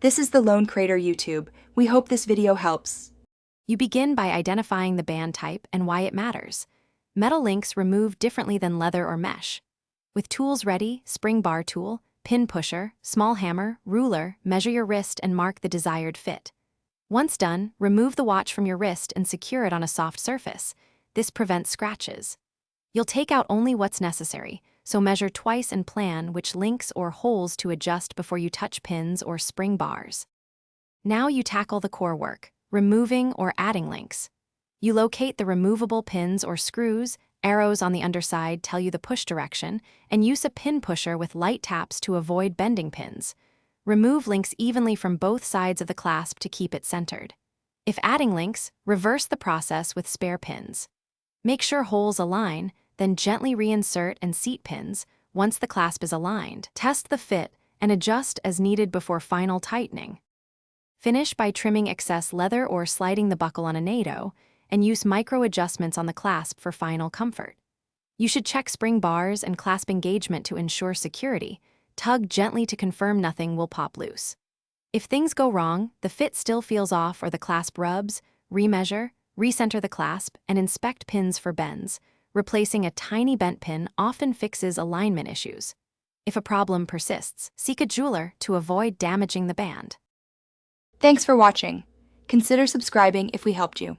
This is the Lone Crater YouTube. We hope this video helps. You begin by identifying the band type and why it matters. Metal links remove differently than leather or mesh. With tools ready, spring bar tool, pin pusher, small hammer, ruler, measure your wrist and mark the desired fit. Once done, remove the watch from your wrist and secure it on a soft surface. This prevents scratches. You'll take out only what's necessary, so measure twice and plan which links or holes to adjust before you touch pins or spring bars. Now you tackle the core work, removing or adding links. You locate the removable pins or screws, arrows on the underside tell you the push direction, and use a pin pusher with light taps to avoid bending pins. Remove links evenly from both sides of the clasp to keep it centered. If adding links, reverse the process with spare pins. Make sure holes align, then gently reinsert and seat pins. Once the clasp is aligned, test the fit and adjust as needed before final tightening. Finish by trimming excess leather or sliding the buckle on a NATO, and use micro adjustments on the clasp for final comfort. You should check spring bars and clasp engagement to ensure security. Tug gently to confirm nothing will pop loose. If things go wrong, the fit still feels off or the clasp rubs, remeasure, recenter the clasp, and inspect pins for bends. Replacing a tiny bent pin often fixes alignment issues. If a problem persists, seek a jeweler to avoid damaging the band. Thanks for watching. Consider subscribing if we helped you.